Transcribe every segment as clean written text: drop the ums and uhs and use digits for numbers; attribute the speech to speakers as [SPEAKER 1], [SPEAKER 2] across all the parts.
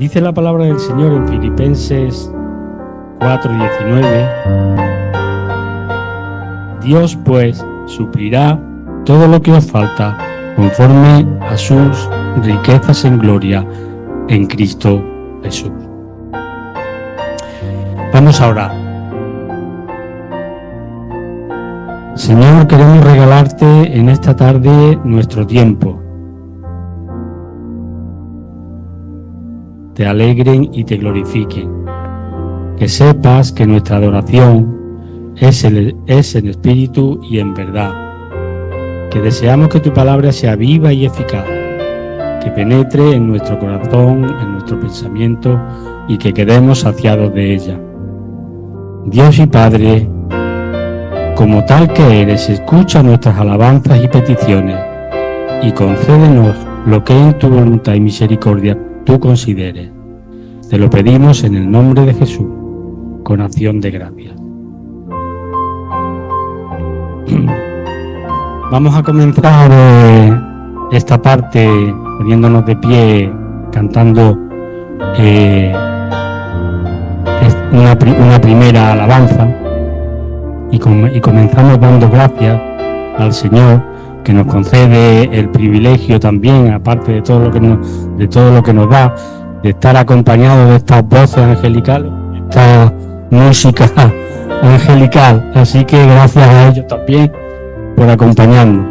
[SPEAKER 1] Dice la palabra del Señor en Filipenses 4:19: Dios pues suplirá todo lo que os falta conforme a sus riquezas en gloria en Cristo Jesús. Vamos a orar. Señor, queremos regalarte en esta tarde nuestro tiempo. Te alegren y te glorifiquen. Que sepas que nuestra adoración es en espíritu y en verdad. Que deseamos que tu palabra sea viva y eficaz, que penetre en nuestro corazón, en nuestro pensamiento, y que quedemos saciados de ella. Dios y Padre, como tal que eres, escucha nuestras alabanzas y peticiones, y concédenos lo que en tu voluntad y misericordia tú consideres. Te lo pedimos en el nombre de Jesús, con acción de gracias. Vamos a comenzar esta parte poniéndonos de pie, cantando una primera alabanza, y comenzamos dando gracias al Señor, que nos concede el privilegio también, aparte de todo lo que nos da, de estar acompañados de estas voces angelicales, esta música angelical. Así que gracias a ellos también por acompañarnos.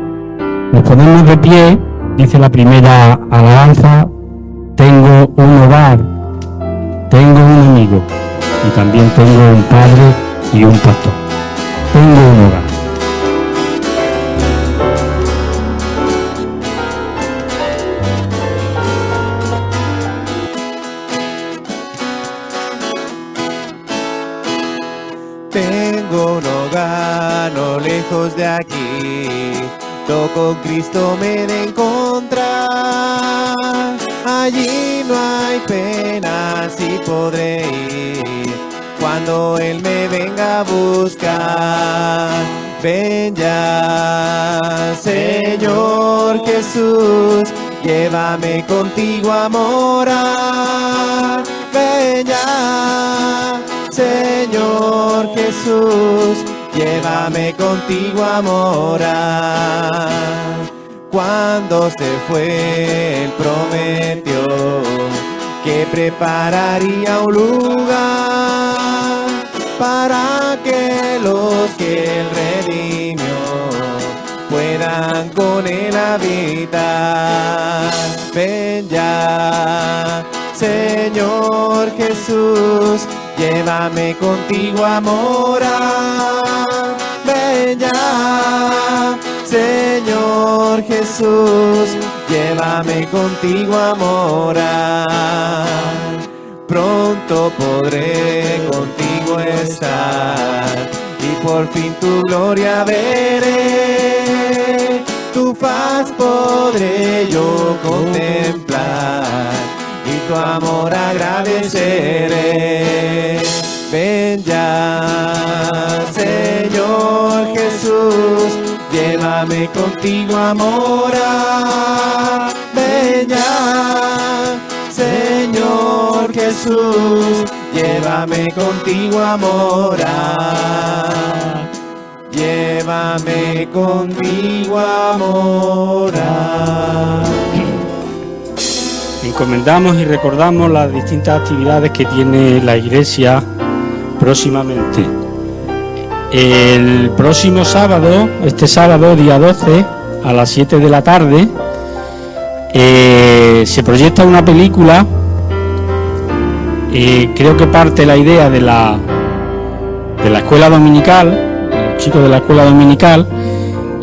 [SPEAKER 1] Nos ponemos de pie. Dice la primera alabanza: tengo un hogar, tengo un amigo, y también tengo un padre y un pastor. Tengo un hogar.
[SPEAKER 2] Tengo un hogar no lejos de aquí, yo con Cristo me he de encontrar. Allí no hay pena, sí podré ir cuando Él me venga a buscar. Ven ya, Señor Jesús, llévame contigo a morar. Ven ya, Señor Jesús, llévame contigo a morar. Cuando se fue, Él prometió que prepararía un lugar para que los que Él redimió puedan con Él habitar. Ven ya, Señor Jesús, llévame contigo a morar. Ven ya, Señor Jesús, llévame contigo a morar. Pronto podré contigo estar y por fin tu gloria veré. Tu faz podré yo contemplar y tu amor agradeceré. Ven ya, Señor Jesús, llévame contigo a morar. Ven ya, Señor Jesús, llévame contigo a morar. Llévame contigo a morar.
[SPEAKER 1] Encomendamos y recordamos las distintas actividades que tiene la Iglesia próximamente. El próximo sábado, este sábado, día 12, a las 7 de la tarde, se proyecta una película. Creo que parte la idea de la escuela dominical, los chicos de la escuela dominical,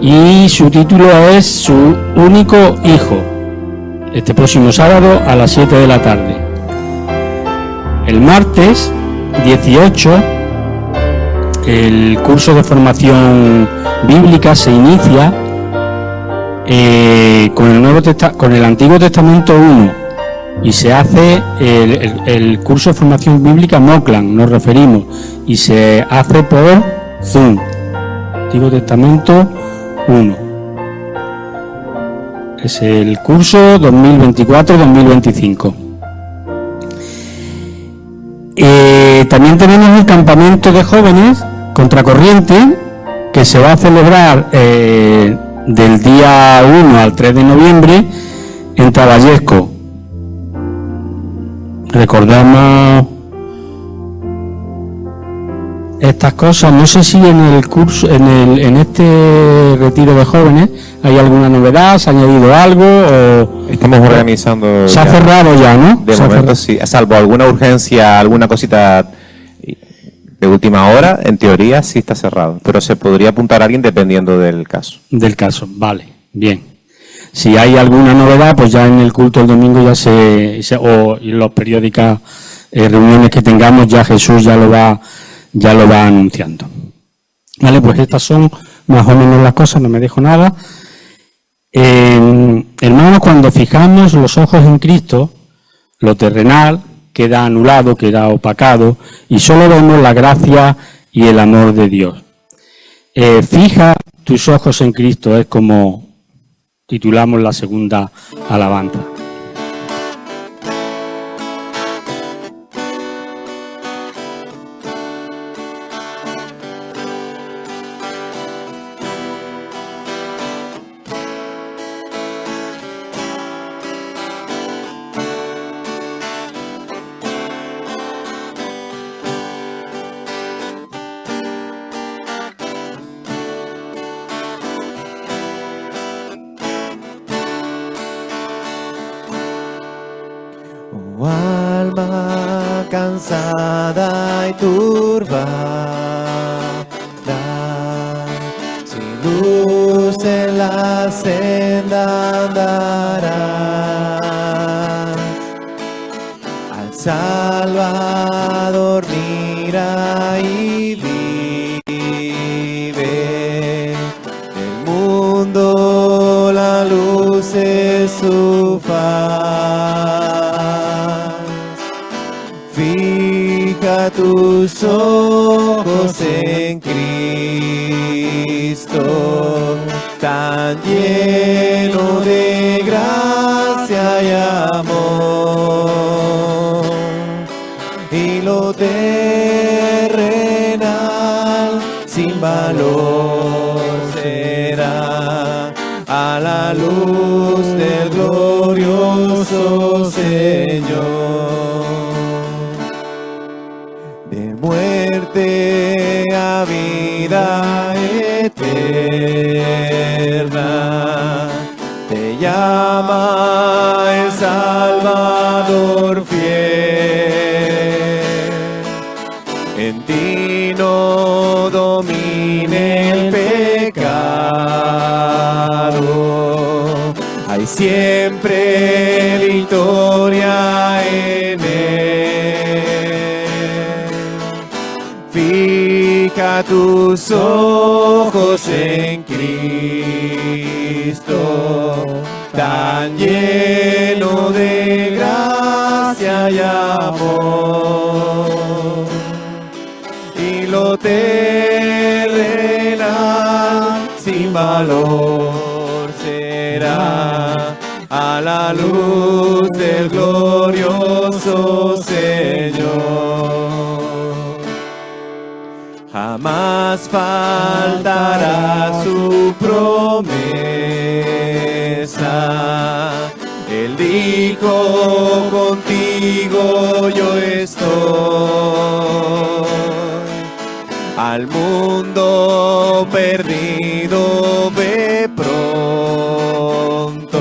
[SPEAKER 1] y su título es Su único hijo. Este próximo sábado a las 7 de la tarde. El martes 18, el curso de formación bíblica se inicia con el Antiguo Testamento 1 y se hace el curso de formación bíblica Moclan, nos referimos, y se hace por Zoom. Antiguo Testamento 1. Es el curso 2024-2025. también tenemos el campamento de jóvenes contracorriente que se va a celebrar del día 1 al 3 de noviembre en Taballesco. Recordamos estas cosas. No sé si en el curso, en este retiro de jóvenes hay alguna novedad, se ha añadido algo o
[SPEAKER 2] estamos organizando.
[SPEAKER 1] Se ha cerrado ya, ¿no?
[SPEAKER 2] De momento sí, salvo alguna urgencia, alguna cosita de última hora, en teoría sí está cerrado, pero se podría apuntar a alguien dependiendo del caso.
[SPEAKER 1] Del caso, vale, bien. Si hay alguna novedad, pues ya en el culto el domingo o en las periódicas reuniones que tengamos, ya Jesús ya lo va anunciando. Vale, pues estas son más o menos las cosas, no me dejo nada. Hermanos, cuando fijamos los ojos en Cristo, lo terrenal queda anulado, queda opacado, y solo vemos la gracia y el amor de Dios. Fija tus ojos en Cristo, es como titulamos la segunda alabanza.
[SPEAKER 2] Oh, alma cansada y turbada, sin luz en la senda andarás. Al Salvador mira y vive. El mundo, la luz es su faz. Fija tus ojos en Cristo, tan lleno de gracia y amor, y lo terrenal sin valor será a la luz del glorioso Señor. De muerte a vida eterna, te llama el Salvador fiel. En ti no domine el pecado, hay siempre victoria en él. Fija tus ojos en Cristo, tan lleno de gracia y amor, y lo terrenal sin valor será a la luz del glorioso Señor. Jamás faltará su promesa. Él dijo, contigo yo estoy. Al mundo perdido ve pronto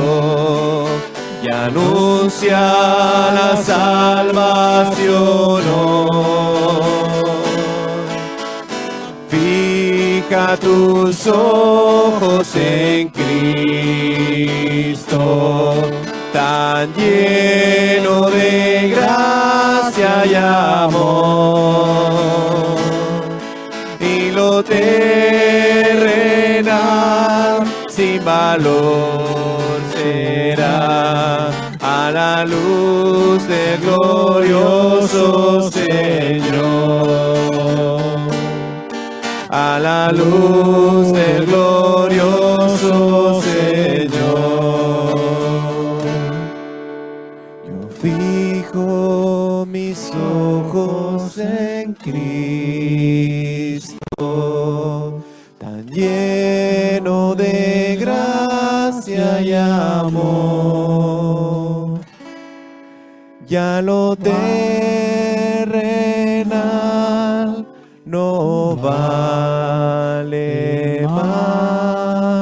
[SPEAKER 2] y anuncia la salvación hoy. Fija tus ojos en Cristo, tan lleno de gracia y amor, y lo terrenal sin valor será a la luz del glorioso Señor. A la luz del glorioso Señor. Yo fijo mis ojos en no vale más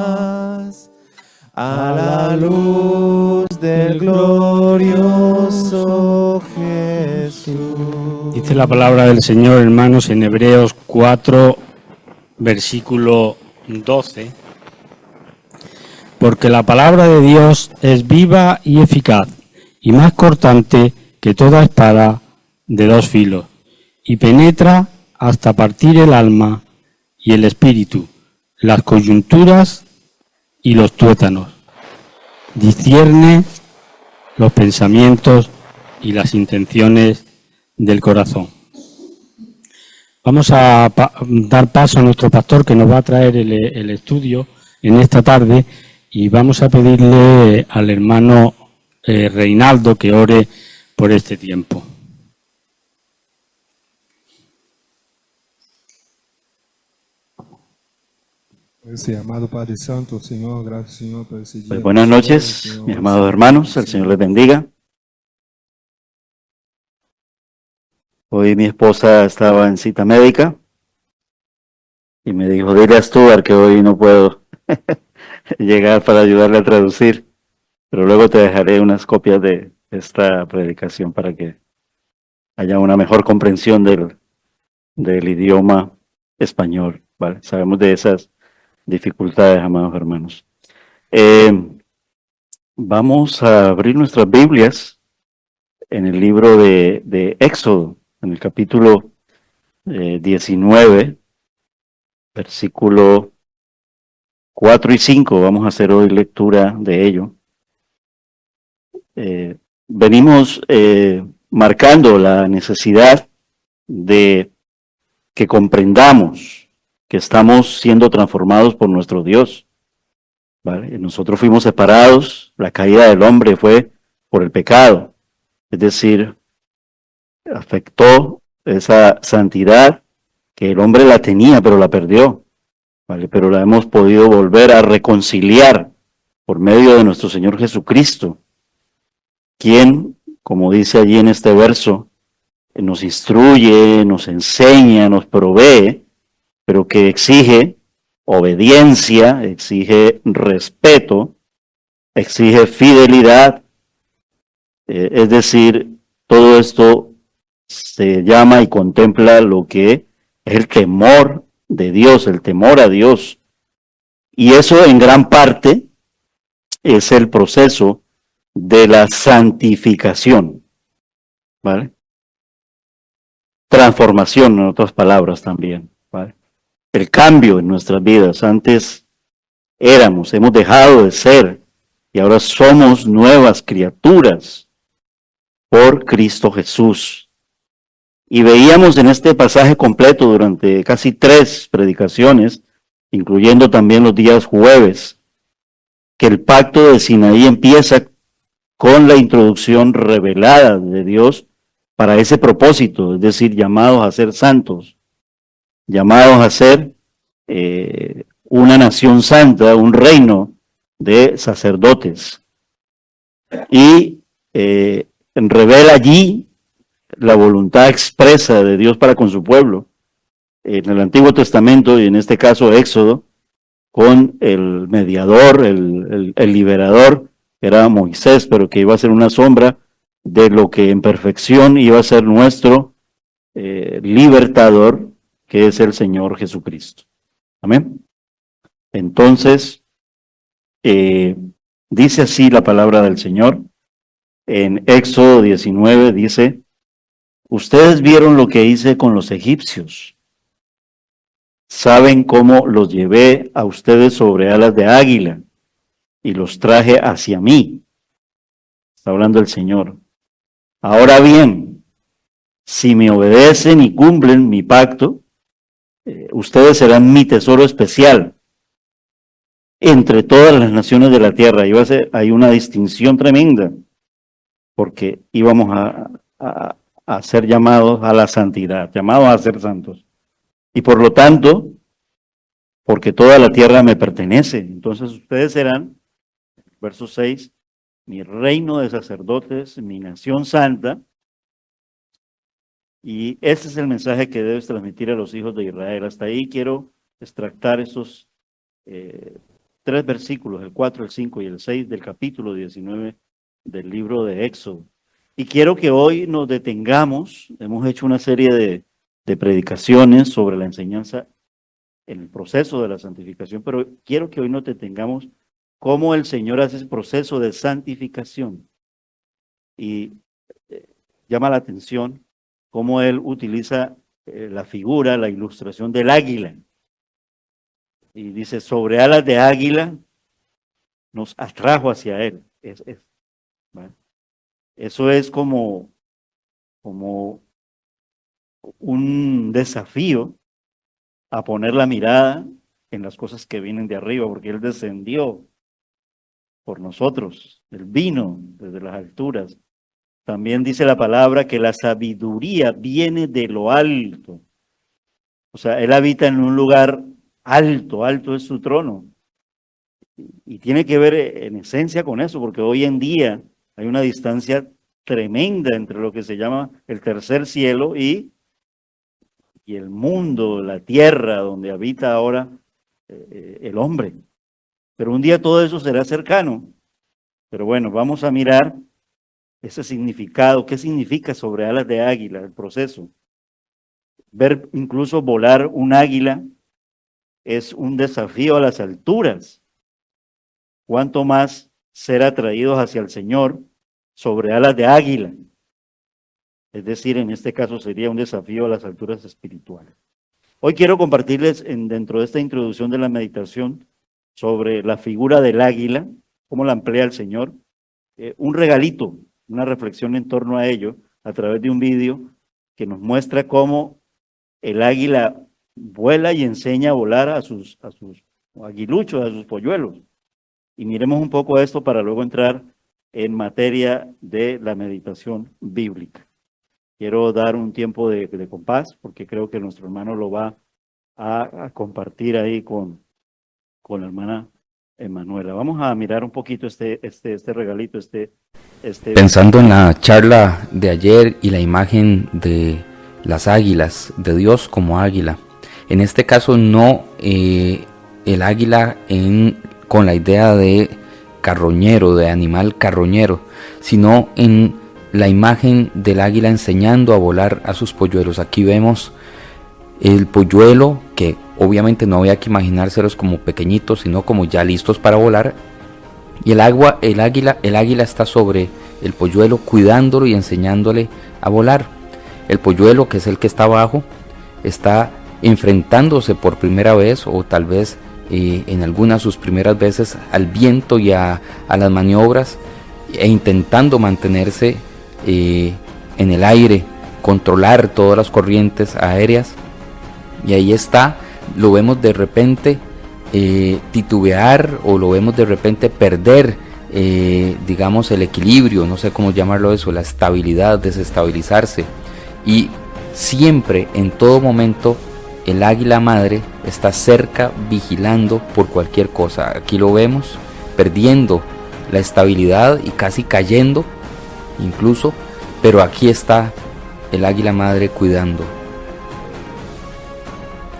[SPEAKER 2] a la luz del glorioso Jesús.
[SPEAKER 1] Dice la palabra del Señor, hermanos, en Hebreos 4, versículo 12. Porque la palabra de Dios es viva y eficaz, y más cortante que toda espada de dos filos, y penetra hasta partir el alma y el espíritu, las coyunturas y los tuétanos. Discierne los pensamientos y las intenciones del corazón. Vamos a dar paso a nuestro pastor, que nos va a traer el estudio en esta tarde, y vamos a pedirle al hermano Reinaldo que ore por este tiempo.
[SPEAKER 3] Sí, amado Padre Santo, Señor, gracias, Señor, por ese día.
[SPEAKER 4] Pues buenas noches,
[SPEAKER 3] Señor,
[SPEAKER 4] mis amados hermanos, el Señor les bendiga. Hoy mi esposa estaba en cita médica y me dijo, dile a Stuart que hoy no puedo llegar para ayudarle a traducir, pero luego te dejaré unas copias de esta predicación para que haya una mejor comprensión del idioma español, ¿vale? Sabemos de esas dificultades, amados hermanos. Vamos a abrir nuestras Biblias en el libro de Éxodo, en el capítulo 19, versículo 4 y 5. Vamos a hacer hoy lectura de ello. Venimos marcando la necesidad de que comprendamos que estamos siendo transformados por nuestro Dios, ¿vale? Nosotros fuimos separados, la caída del hombre fue por el pecado, es decir, afectó esa santidad que el hombre la tenía, pero la perdió, ¿vale? Pero la hemos podido volver a reconciliar por medio de nuestro Señor Jesucristo, quien, como dice allí en este verso, nos instruye, nos enseña, nos provee, pero que exige obediencia, exige respeto, exige fidelidad, es decir, todo esto se llama y contempla lo que es el temor de Dios, el temor a Dios. Y eso en gran parte es el proceso de la santificación, ¿vale? Transformación, en otras palabras también, ¿vale? El cambio en nuestras vidas. Antes hemos dejado de ser, y ahora somos nuevas criaturas por Cristo Jesús. Y veíamos en este pasaje completo durante casi 3 predicaciones, incluyendo también los días jueves, que el pacto de Sinaí empieza con la introducción revelada de Dios para ese propósito, es decir, llamados a ser santos, llamados a ser una nación santa, un reino de sacerdotes. Y revela allí la voluntad expresa de Dios para con su pueblo. En el Antiguo Testamento, y en este caso Éxodo, con el mediador, el liberador, que era Moisés, pero que iba a ser una sombra de lo que en perfección iba a ser nuestro libertador, que es el Señor Jesucristo. Amén. Entonces, dice así la palabra del Señor. En Éxodo 19 dice, ustedes vieron lo que hice con los egipcios. Saben cómo los llevé a ustedes sobre alas de águila y los traje hacia mí. Está hablando el Señor. Ahora bien, si me obedecen y cumplen mi pacto, ustedes serán mi tesoro especial entre todas las naciones de la tierra. Hay una distinción tremenda, porque íbamos a ser llamados a la santidad, llamados a ser santos. Y por lo tanto, porque toda la tierra me pertenece, entonces ustedes serán, verso 6, mi reino de sacerdotes, mi nación santa. Y ese es el mensaje que debes transmitir a los hijos de Israel. Hasta ahí quiero extractar esos tres versículos, el 4, el 5 y el 6 del capítulo 19 del libro de Éxodo. Y quiero que hoy nos detengamos, hemos hecho una serie de predicaciones sobre la enseñanza en el proceso de la santificación, pero quiero que hoy nos detengamos cómo el Señor hace ese proceso de santificación. Y llama la atención cómo Él utiliza la figura, la ilustración del águila. Y dice, sobre alas de águila nos atrajo hacia Él. ¿Vale? Eso es como un desafío a poner la mirada en las cosas que vienen de arriba, porque Él descendió por nosotros, Él vino desde las alturas. También dice la palabra que la sabiduría viene de lo alto. O sea, Él habita en un lugar alto, alto es su trono. Y tiene que ver en esencia con eso, porque hoy en día hay una distancia tremenda entre lo que se llama el tercer cielo y el mundo, la tierra donde habita ahora el hombre. Pero un día todo eso será cercano. Pero bueno, vamos a mirar ese significado, qué significa sobre alas de águila, el proceso. Ver incluso volar un águila es un desafío a las alturas. Cuánto más ser atraídos hacia el Señor sobre alas de águila. Es decir, en este caso sería un desafío a las alturas espirituales. Hoy quiero compartirles dentro de esta introducción de la meditación sobre la figura del águila, cómo la emplea el Señor, un regalito, una reflexión en torno a ello a través de un vídeo que nos muestra cómo el águila vuela y enseña a volar a sus aguiluchos, a sus polluelos. Y miremos un poco esto para luego entrar en materia de la meditación bíblica. Quiero dar un tiempo de compás porque creo que nuestro hermano lo va a compartir ahí con la hermana Emanuela. Vamos a mirar un poquito este regalito,
[SPEAKER 5] Pensando en la charla de ayer y la imagen de las águilas, de Dios como águila. En este caso no el águila con la idea de carroñero, de animal carroñero, sino en la imagen del águila enseñando a volar a sus polluelos. Aquí vemos el polluelo, que obviamente no había que imaginárselos como pequeñitos, sino como ya listos para volar. Y el águila está sobre el polluelo, cuidándolo y enseñándole a volar. El polluelo, que es el que está abajo, está enfrentándose por primera vez, o tal vez en algunas de sus primeras veces, al viento y a las maniobras, e intentando mantenerse en el aire, controlar todas las corrientes aéreas. Y ahí está, lo vemos de repente titubear, o lo vemos de repente perder digamos el equilibrio, no sé cómo llamarlo eso, la estabilidad, desestabilizarse. Y siempre, en todo momento, el águila madre está cerca, vigilando por cualquier cosa. Aquí lo vemos perdiendo la estabilidad y casi cayendo incluso, pero aquí está el águila madre cuidando,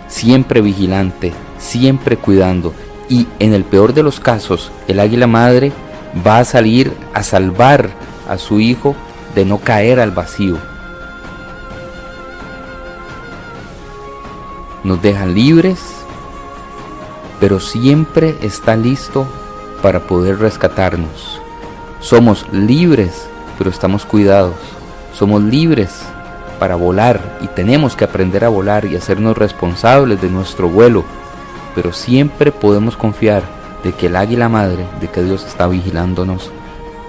[SPEAKER 5] siempre vigilante, siempre cuidando. Y en el peor de los casos, el águila madre va a salir a salvar a su hijo de no caer al vacío. Nos deja libres, pero siempre está listo para poder rescatarnos. Somos libres, pero estamos cuidados. Somos libres para volar y tenemos que aprender a volar y hacernos responsables de nuestro vuelo, pero siempre podemos confiar de que el águila madre, de que Dios está vigilándonos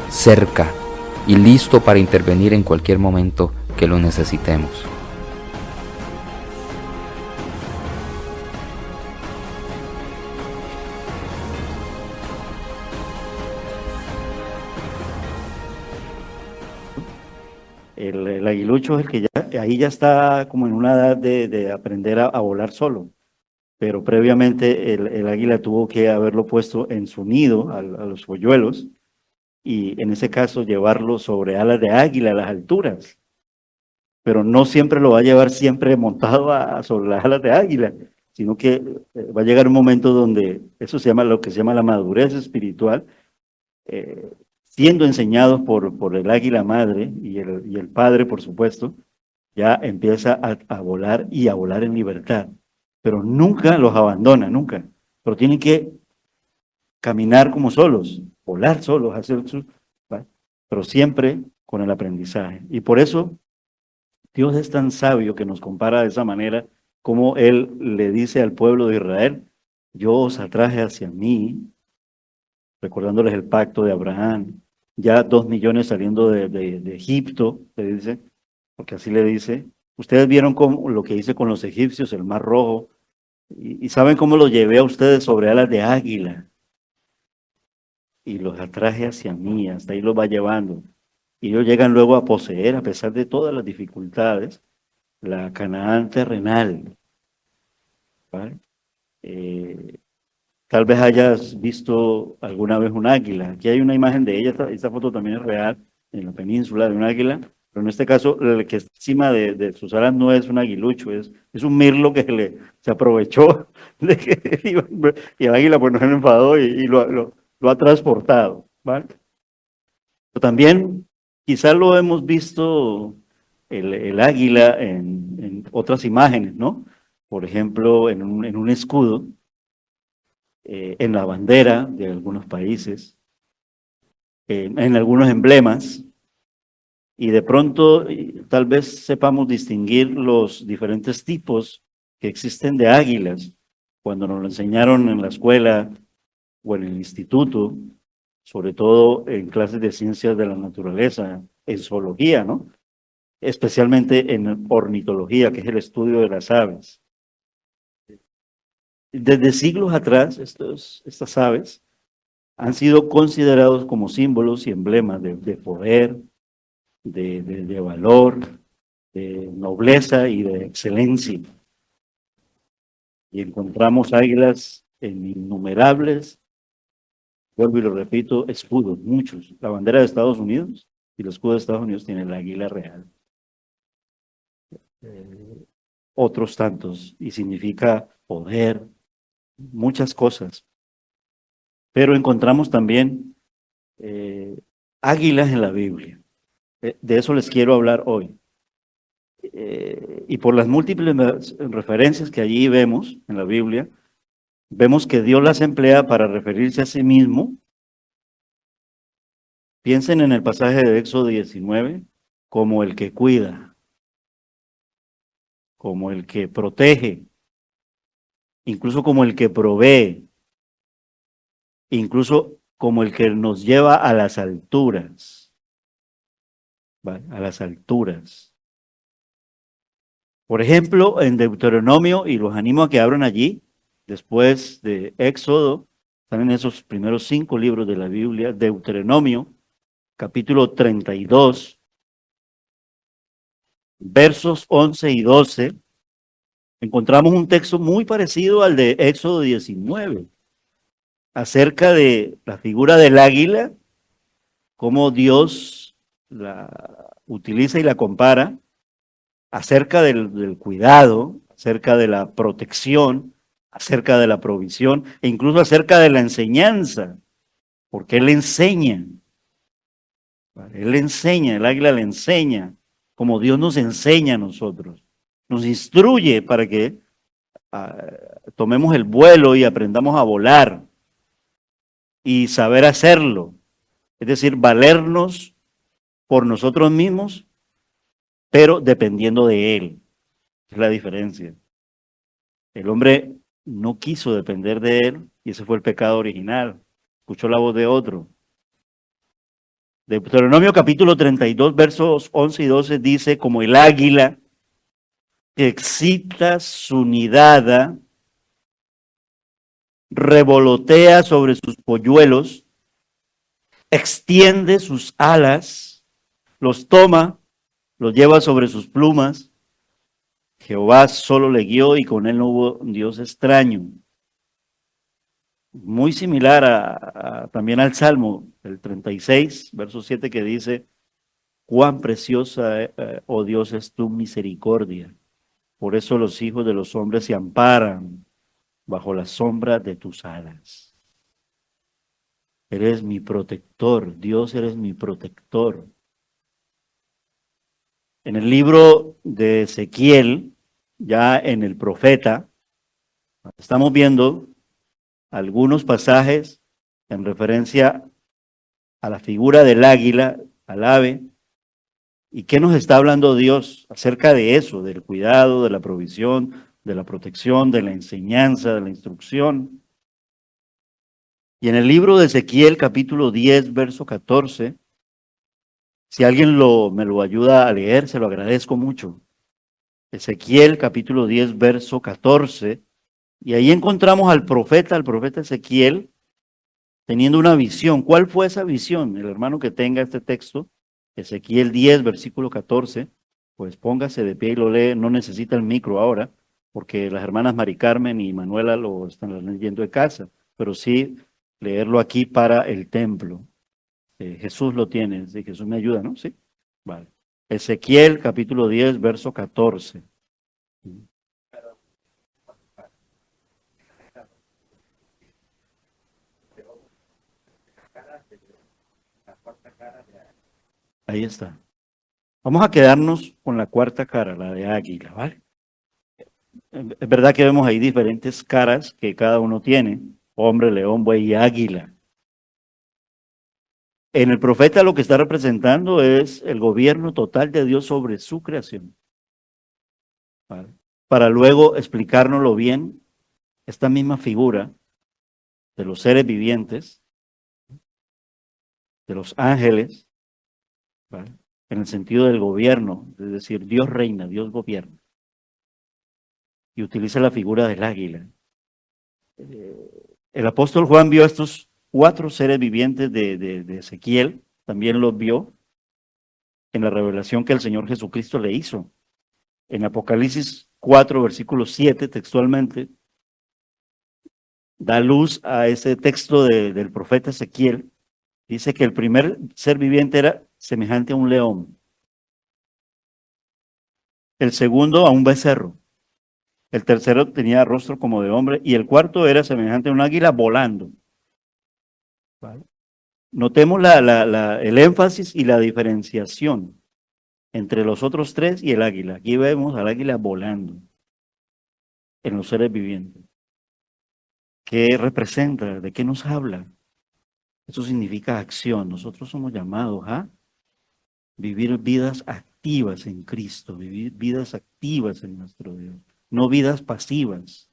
[SPEAKER 5] cerca y listo para intervenir en cualquier momento que lo necesitemos.
[SPEAKER 4] El aguilucho es el que ahí ya está como en una edad de aprender a volar solo, pero previamente el águila tuvo que haberlo puesto en su nido a los polluelos, y en ese caso llevarlo sobre alas de águila a las alturas. pero no siempre lo va a llevar siempre montado sobre las alas de águila, sino que va a llegar un momento donde eso se llama lo que se llama la madurez espiritual, siendo enseñados por el águila madre y el padre, por supuesto, ya empieza a volar y a volar en libertad, pero nunca los abandona, nunca, pero tienen que caminar como solos, volar solos, ¿vale? Pero siempre con el aprendizaje. Y por eso Dios es tan sabio que nos compara de esa manera, como Él le dice al pueblo de Israel: yo os atraje hacia mí, recordándoles el pacto de Abraham, ya 2 millones saliendo de Egipto, le dice, porque así le dice. Ustedes vieron lo que hice con los egipcios, el Mar Rojo, y saben cómo los llevé a ustedes sobre alas de águila, y los atraje hacia mí, hasta ahí los va llevando. Y ellos llegan luego a poseer, a pesar de todas las dificultades, la Canaán terrenal, ¿vale? Tal vez hayas visto alguna vez un águila. Aquí hay una imagen de ella, esta foto también es real, en la península de un águila, pero en este caso el que está encima de sus alas no es un aguilucho, es un mirlo que se aprovechó de que y el águila pues no se enfadó y lo ha transportado, ¿vale? Pero también quizás lo hemos visto el águila en otras imágenes, ¿no? Por ejemplo, en un escudo, en la bandera de algunos países, en algunos emblemas, y de pronto tal vez sepamos distinguir los diferentes tipos que existen de águilas. Cuando nos lo enseñaron en la escuela o en el instituto, sobre todo en clases de ciencias de la naturaleza, en zoología, ¿no? Especialmente en ornitología, que es el estudio de las aves. Desde siglos atrás, estas aves han sido considerados como símbolos y emblemas de poder, de valor, de nobleza y de excelencia. Y encontramos águilas en innumerables, vuelvo y lo repito, escudos, muchos. La bandera de Estados Unidos y el escudo de Estados Unidos tiene el águila real. Otros tantos, y significa poder, muchas cosas. Pero encontramos también águilas en la Biblia. De eso les quiero hablar hoy. Y por las múltiples referencias que allí vemos en la Biblia, vemos que Dios las emplea para referirse a sí mismo. Piensen en el pasaje de Éxodo 19 como el que cuida, como el que protege, incluso como el que provee, incluso como el que nos lleva a las alturas. ¿Vale? A las alturas. Por ejemplo, en Deuteronomio, y los animo a que abran allí, después de Éxodo, están en esos primeros 5 libros de la Biblia, Deuteronomio, capítulo 32, versos 11 y 12, encontramos un texto muy parecido al de Éxodo 19, acerca de la figura del águila, cómo Dios la utiliza y la compara, acerca del cuidado, acerca de la protección, acerca de la provisión, e incluso acerca de la enseñanza, porque Él enseña. Él enseña, el águila le enseña, como Dios nos enseña a nosotros. Nos instruye para que tomemos el vuelo y aprendamos a volar y saber hacerlo. Es decir, valernos por nosotros mismos, pero dependiendo de Él. Es la diferencia. El hombre no quiso depender de Él y ese fue el pecado original. Escuchó la voz de otro. Deuteronomio capítulo 32, versos 11 y 12 dice: como el águila que excita su nidada, revolotea sobre sus polluelos, extiende sus alas, los toma, los lleva sobre sus plumas. Jehová solo le guió y con él no hubo Dios extraño. Muy similar también al Salmo, el 36, verso 7, que dice: Cuán preciosa, oh Dios, es tu misericordia. Por eso los hijos de los hombres se amparan bajo la sombra de tus alas. Eres mi protector, Dios, eres mi protector. En el libro de Ezequiel, ya en el profeta, estamos viendo algunos pasajes en referencia a la figura del águila, al ave. ¿Y qué nos está hablando Dios acerca de eso, del cuidado, de la provisión, de la protección, de la enseñanza, de la instrucción? Y en el libro de Ezequiel, capítulo 10, verso 14, si alguien me lo ayuda a leer, se lo agradezco mucho. Ezequiel, capítulo 10, verso 14, y ahí encontramos al profeta Ezequiel, teniendo una visión. ¿Cuál fue esa visión? El hermano que tenga este texto, Ezequiel 10, versículo 14, pues póngase de pie y lo lee. No necesita el micro ahora, porque las hermanas Mari Carmen y Manuela lo están leyendo de casa, pero sí leerlo aquí para el templo. Jesús lo tiene, sí, Jesús me ayuda, ¿no? Sí, vale. Ezequiel capítulo 10, verso 14. Ahí está. Vamos a quedarnos con la cuarta cara, la de águila, ¿vale? Es verdad que vemos ahí diferentes caras que cada uno tiene: hombre, león, buey y águila. En el profeta lo que está representando es el gobierno total de Dios sobre su creación. ¿Vale? Para luego explicárnoslo bien, esta misma figura de los seres vivientes, de los ángeles, ¿vale?, en el sentido del gobierno, es decir, Dios reina, Dios gobierna, y utiliza la figura del águila. El apóstol Juan vio estos 4 seres vivientes de Ezequiel, también los vio en la revelación que el Señor Jesucristo le hizo. En Apocalipsis 4, versículo 7, textualmente, da luz a ese texto del profeta Ezequiel. Dice que el primer ser viviente era semejante a un león, el segundo a un becerro, el tercero tenía rostro como de hombre y el cuarto era semejante a un águila volando. ¿Vale? Notemos el énfasis y la diferenciación entre los otros 3 y el águila. Aquí vemos al águila volando en los seres vivientes. ¿Qué representa? ¿De qué nos habla? Eso significa acción. Nosotros somos llamados a vivir vidas activas en Cristo, vivir vidas activas en nuestro Dios, no vidas pasivas.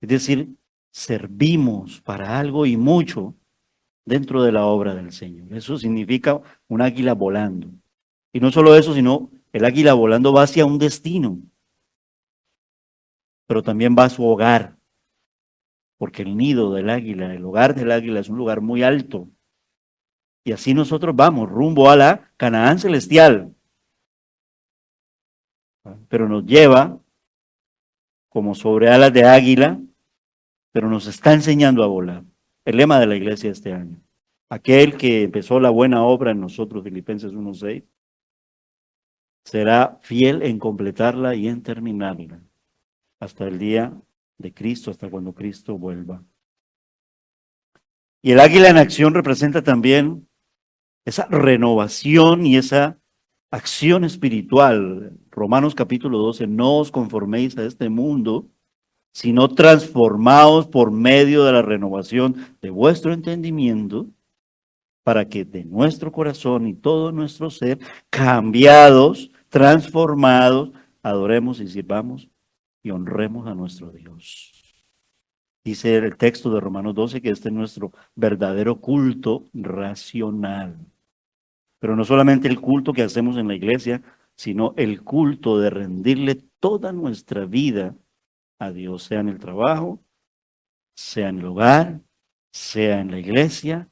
[SPEAKER 4] Es decir, servimos para algo y mucho dentro de la obra del Señor. Eso significa un águila volando. Y no solo eso, sino el águila volando va hacia un destino, pero también va a su hogar, porque el nido del águila, el hogar del águila es un lugar muy alto. Y así nosotros vamos rumbo a la Canaán celestial. Pero nos lleva como sobre alas de águila, pero nos está enseñando a volar. El lema de la iglesia este año: aquel que empezó la buena obra en nosotros, Filipenses 1:6, será fiel en completarla y en terminarla hasta el día de Cristo, hasta cuando Cristo vuelva. Y el águila en acción representa también esa renovación y esa acción espiritual. Romanos capítulo 12, no os conforméis a este mundo, sino transformaos por medio de la renovación de vuestro entendimiento, para que de nuestro corazón y todo nuestro ser, cambiados, transformados, adoremos y sirvamos y honremos a nuestro Dios. Dice el texto de Romanos 12 que este es nuestro verdadero culto racional. Pero no solamente el culto que hacemos en la iglesia, sino el culto de rendirle toda nuestra vida a Dios, sea en el trabajo, sea en el hogar, sea en la iglesia,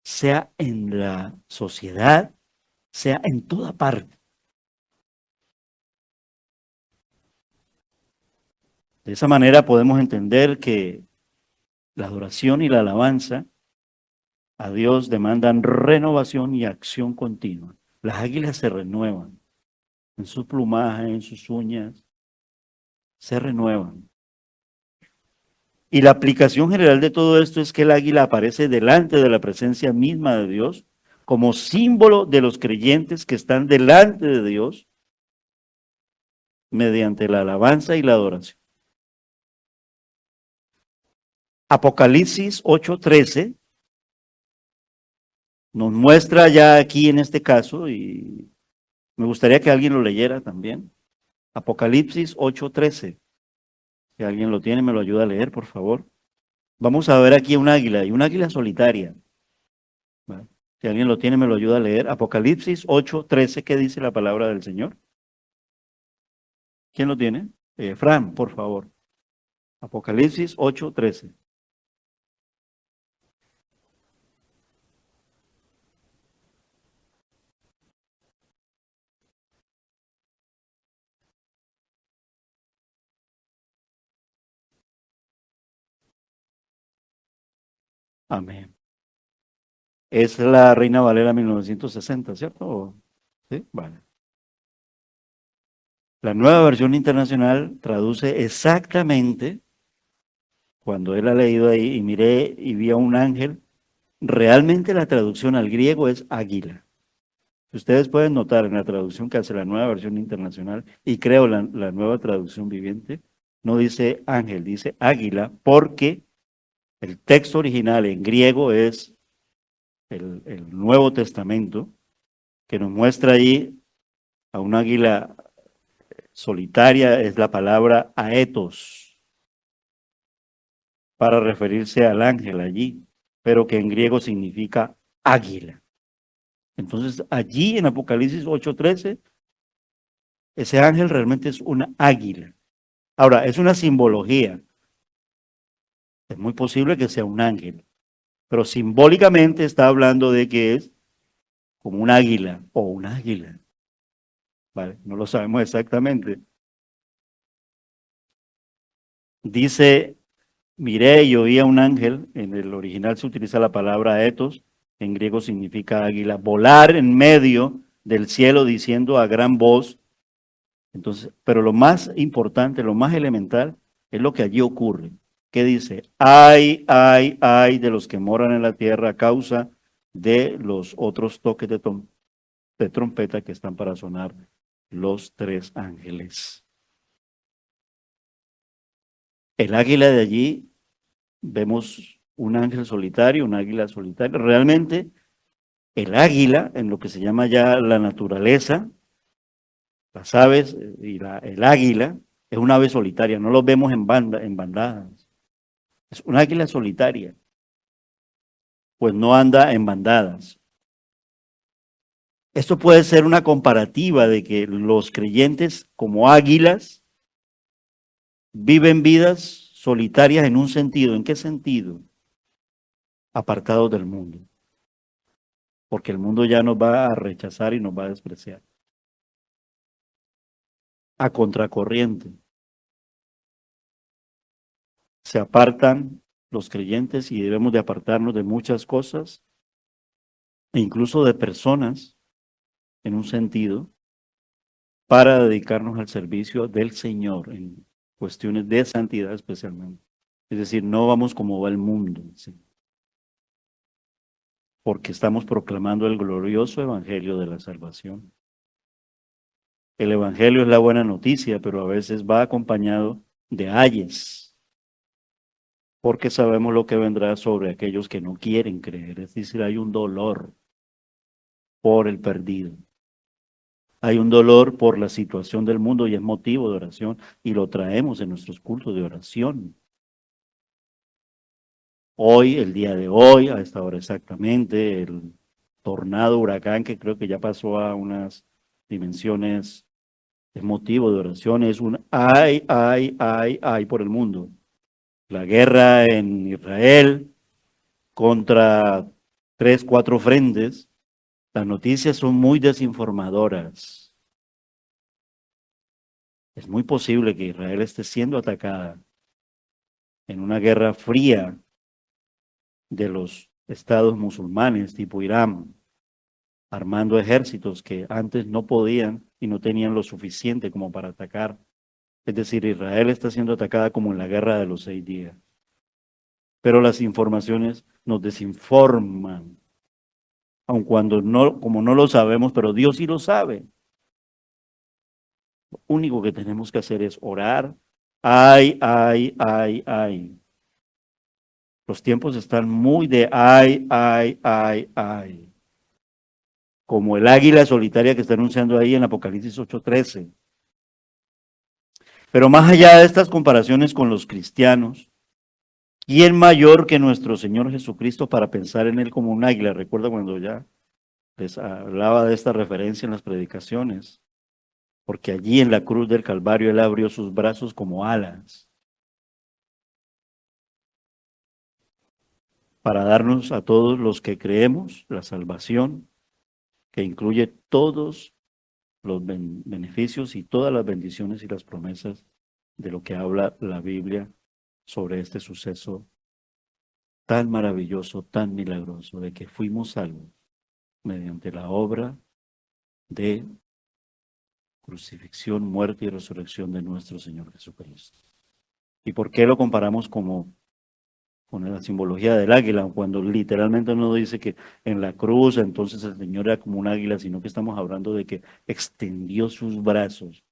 [SPEAKER 4] sea en la sociedad, sea en toda parte. De esa manera podemos entender que la adoración y la alabanza a Dios demandan renovación y acción continua. Las águilas se renuevan en su plumaje, en sus uñas, se renuevan. Y la aplicación general de todo esto es que el águila aparece delante de la presencia misma de Dios como símbolo de los creyentes que están delante de Dios mediante la alabanza y la adoración. Apocalipsis 8:13 nos muestra ya aquí en este caso, y me gustaría que alguien lo leyera también. Apocalipsis 8:13. Si alguien lo tiene, me lo ayuda a leer, por favor. Vamos a ver aquí un águila, y un águila solitaria. ¿Vale? Si alguien lo tiene, me lo ayuda a leer. Apocalipsis 8:13, ¿qué dice la palabra del Señor? ¿Quién lo tiene? Fran, por favor. Apocalipsis 8:13. Amén. Es la Reina Valera 1960, ¿cierto? ¿Sí? Vale. La nueva versión internacional traduce exactamente, cuando él ha leído ahí, y miré y vi a un ángel, realmente la traducción al griego es águila. Ustedes pueden notar en la traducción que hace la nueva versión internacional, y creo la nueva traducción viviente, no dice ángel, dice águila, porque el texto original en griego es el Nuevo Testamento, que nos muestra ahí a un águila solitaria, es la palabra aetos, para referirse al ángel allí, pero que en griego significa águila. Entonces, allí en Apocalipsis 8:13, ese ángel realmente es una águila. Ahora, es una simbología. Es muy posible que sea un ángel, pero simbólicamente está hablando de que es como un águila o un águila. ¿Vale? No lo sabemos exactamente. Dice, miré y oí a un ángel, en el original se utiliza la palabra etos, en griego significa águila, volar en medio del cielo diciendo a gran voz. Entonces, pero lo más importante, lo más elemental, es lo que allí ocurre. ¿Qué dice? Ay de los que moran en la tierra a causa de los otros toques de trompeta que están para sonar los tres ángeles. El águila de allí, vemos un ángel solitario, un águila solitaria. Realmente, el águila, en lo que se llama ya la naturaleza, las aves y el águila, es una ave solitaria, no lo vemos en bandadas. Es un águila solitaria, pues no anda en bandadas. Esto puede ser una comparativa de que los creyentes como águilas viven vidas solitarias en un sentido. ¿En qué sentido? Apartados del mundo. Porque el mundo ya nos va a rechazar y nos va a despreciar. A contracorriente. Se apartan los creyentes y debemos de apartarnos de muchas cosas e incluso de personas en un sentido para dedicarnos al servicio del Señor en cuestiones de santidad especialmente. Es decir, no vamos como va el mundo, ¿sí? Porque estamos proclamando el glorioso evangelio de la salvación. El evangelio es la buena noticia, pero a veces va acompañado de ayes, porque sabemos lo que vendrá sobre aquellos que no quieren creer. Es decir, hay un dolor por el perdido. Hay un dolor por la situación del mundo y es motivo de oración y lo traemos en nuestros cultos de oración. Hoy, el día de hoy, a esta hora exactamente, el tornado, huracán, que creo que ya pasó a unas dimensiones, es motivo de oración, es un ay por el mundo. La guerra en Israel contra 3, 4 frentes, las noticias son muy desinformadoras. Es muy posible que Israel esté siendo atacada en una guerra fría de los estados musulmanes tipo Irán, armando ejércitos que antes no podían y no tenían lo suficiente como para atacar. Es decir, Israel está siendo atacada como en la guerra de los 6 días. Pero las informaciones nos desinforman, aun cuando no, como no lo sabemos, pero Dios sí lo sabe. Lo único que tenemos que hacer es orar. Ay, ay, ay, ay. Los tiempos están muy de ay, ay, ay, ay. Como el águila solitaria que está anunciando ahí en Apocalipsis 8:13. Pero más allá de estas comparaciones con los cristianos, ¿quién mayor que nuestro Señor Jesucristo para pensar en Él como un águila? Recuerda cuando ya les hablaba de esta referencia en las predicaciones. Porque allí en la cruz del Calvario Él abrió sus brazos como alas para darnos a todos los que creemos la salvación, que incluye todos los beneficios y todas las bendiciones y las promesas de lo que habla la Biblia sobre este suceso tan maravilloso, tan milagroso, de que fuimos salvos mediante la obra de crucifixión, muerte y resurrección de nuestro Señor Jesucristo. ¿Y por qué lo comparamos con la simbología del águila, cuando literalmente no dice que en la cruz entonces el Señor era como un águila, sino que estamos hablando de que extendió sus brazos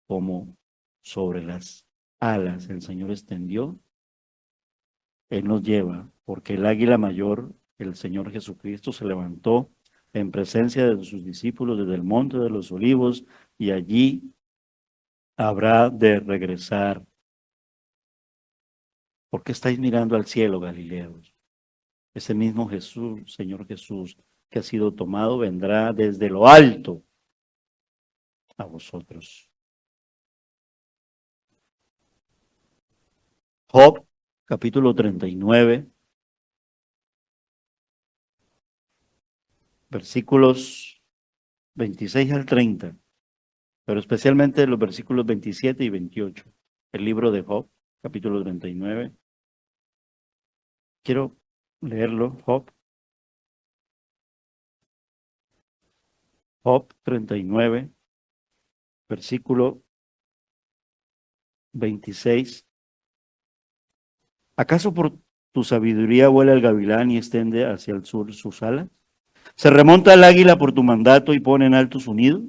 [SPEAKER 4] como sobre las alas el Señor extendió? Él nos lleva, porque el águila mayor, el Señor Jesucristo, se levantó en presencia de sus discípulos desde el monte de los olivos, y allí habrá de regresar. ¿Por qué estáis mirando al cielo, Galileos? Ese mismo Jesús, Señor Jesús, que ha sido tomado, vendrá desde lo alto a vosotros. Job, capítulo 39, versículos 26 al 30, pero especialmente los versículos 27 y 28. El libro de Job, capítulo 39. Quiero leerlo, Job. Job 39, versículo 26. ¿Acaso por tu sabiduría vuela el gavilán y extiende hacia el sur sus alas? ¿Se remonta el águila por tu mandato y pone en alto su nido?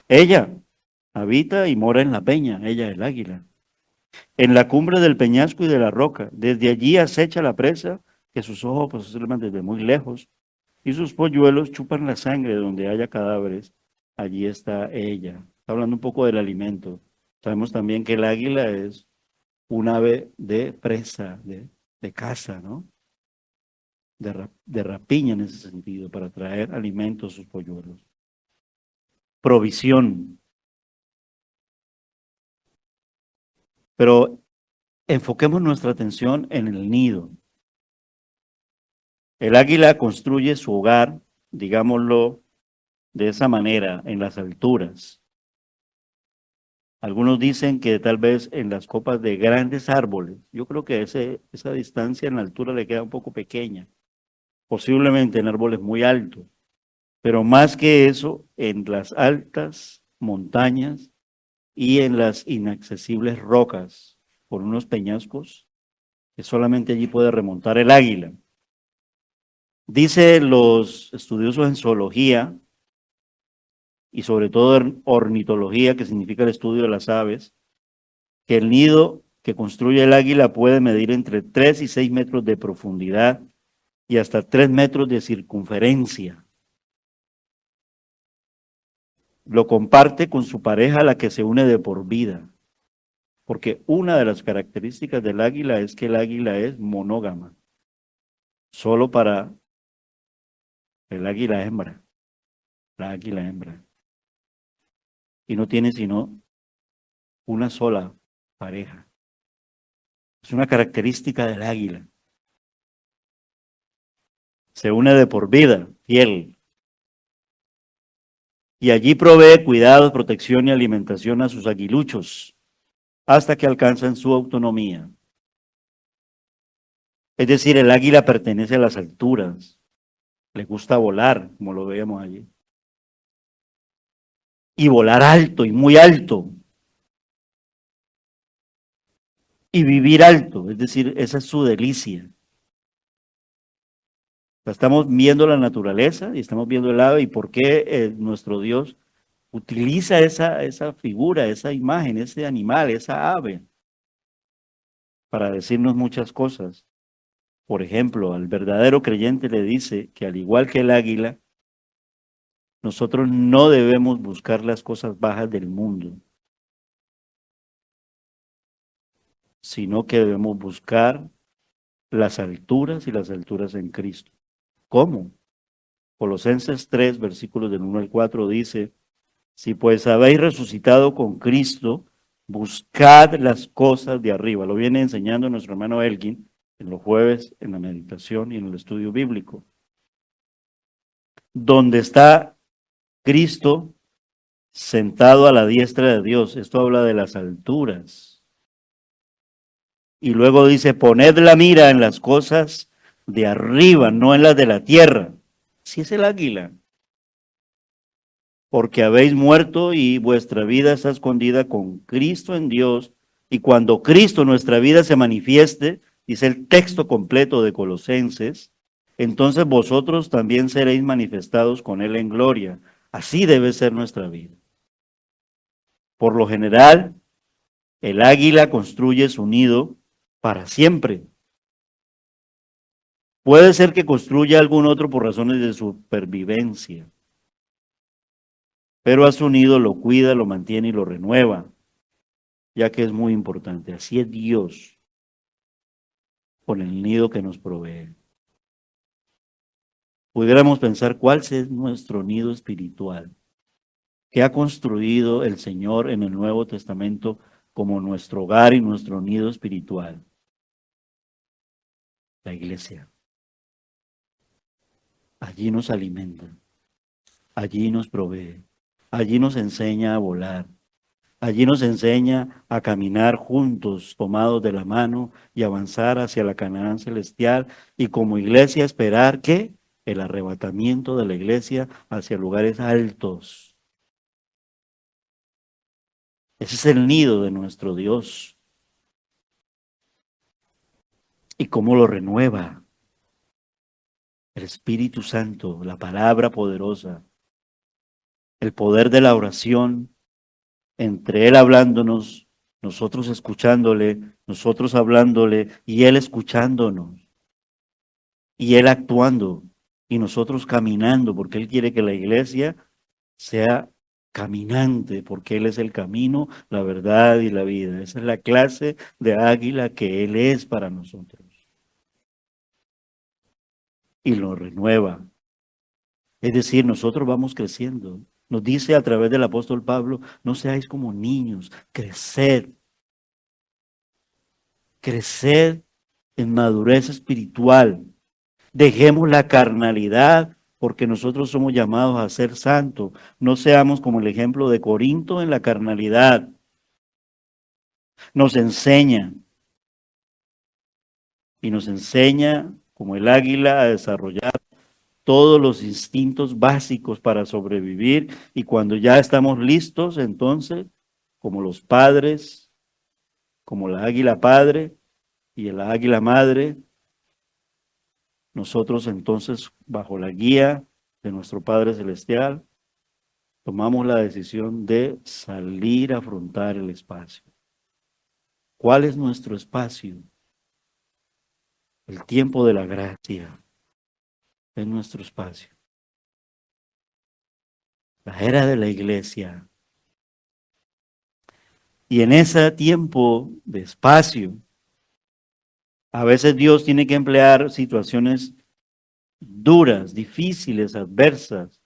[SPEAKER 4] Ella habita y mora en la peña, ella el águila, en la cumbre del peñasco y de la roca. Desde allí acecha la presa, que sus ojos observan desde muy lejos, y sus polluelos chupan la sangre donde haya cadáveres. Allí está ella. Está hablando un poco del alimento. Sabemos también que el águila es un ave de presa, de caza, ¿no? De rapiña en ese sentido, para traer alimento a sus polluelos. Provisión. Pero enfoquemos nuestra atención en el nido. El águila construye su hogar, digámoslo de esa manera, en las alturas. Algunos dicen que tal vez en las copas de grandes árboles. Yo creo que esa distancia en la altura le queda un poco pequeña. Posiblemente en árboles muy altos. Pero más que eso, en las altas montañas y en las inaccesibles rocas, por unos peñascos, que solamente allí puede remontar el águila. Dice los estudiosos en zoología, y sobre todo en ornitología, que significa el estudio de las aves, que el nido que construye el águila puede medir entre 3 y 6 metros de profundidad y hasta 3 metros de circunferencia. Lo comparte con su pareja, a la que se une de por vida, porque una de las características del águila es que el águila es monógama, solo para el águila hembra, la águila hembra, y no tiene sino una sola pareja. Es una característica del águila. Se une de por vida, fiel. Y allí provee cuidados, protección y alimentación a sus aguiluchos hasta que alcanzan su autonomía. Es decir, el águila pertenece a las alturas. Le gusta volar, como lo veíamos allí. Y volar alto y muy alto. Y vivir alto, es decir, esa es su delicia. Estamos viendo la naturaleza y estamos viendo el ave y por qué nuestro Dios utiliza esa figura, esa imagen, ese animal, esa ave, para decirnos muchas cosas. Por ejemplo, al verdadero creyente le dice que al igual que el águila, nosotros no debemos buscar las cosas bajas del mundo, sino que debemos buscar las alturas y las alturas en Cristo. ¿Cómo? Colosenses 3, versículos del 1 al 4 dice, si pues habéis resucitado con Cristo, buscad las cosas de arriba. Lo viene enseñando nuestro hermano Elgin en los jueves, en la meditación y en el estudio bíblico. Donde está Cristo sentado a la diestra de Dios. Esto habla de las alturas. Y luego dice, poned la mira en las cosas de arriba, no en las de la tierra. Así es el águila. Porque habéis muerto y vuestra vida está escondida con Cristo en Dios. Y cuando Cristo, nuestra vida, se manifieste, dice el texto completo de Colosenses, entonces vosotros también seréis manifestados con Él en gloria. Así debe ser nuestra vida. Por lo general, el águila construye su nido para siempre. Puede ser que construya algún otro por razones de supervivencia, pero a su nido lo cuida, lo mantiene y lo renueva, ya que es muy importante. Así es Dios con el nido que nos provee. Pudiéramos pensar cuál es nuestro nido espiritual que ha construido el Señor en el Nuevo Testamento como nuestro hogar y nuestro nido espiritual. La iglesia. Allí nos alimenta, allí nos provee, allí nos enseña a volar, allí nos enseña a caminar juntos, tomados de la mano y avanzar hacia la Canaán celestial y como iglesia esperar que el arrebatamiento de la iglesia hacia lugares altos. Ese es el nido de nuestro Dios. ¿Y cómo lo renueva? El Espíritu Santo, la palabra poderosa, el poder de la oración, entre Él hablándonos, nosotros escuchándole, nosotros hablándole y Él escuchándonos. Y Él actuando y nosotros caminando, porque Él quiere que la iglesia sea caminante, porque Él es el camino, la verdad y la vida. Esa es la clase de águila que Él es para nosotros. Y lo renueva. Es decir, nosotros vamos creciendo. Nos dice a través del apóstol Pablo, no seáis como niños, creced. Creced en madurez espiritual. Dejemos la carnalidad porque nosotros somos llamados a ser santos. No seamos como el ejemplo de Corinto en la carnalidad. Nos enseña. Y nos enseña como el águila a desarrollar todos los instintos básicos para sobrevivir y cuando ya estamos listos, entonces, como los padres, como la águila padre y la águila madre, nosotros entonces, bajo la guía de nuestro Padre Celestial, tomamos la decisión de salir a afrontar el espacio. ¿Cuál es nuestro espacio? El tiempo de la gracia es nuestro espacio. La era de la iglesia. Y en ese tiempo de espacio, a veces Dios tiene que emplear situaciones duras, difíciles, adversas,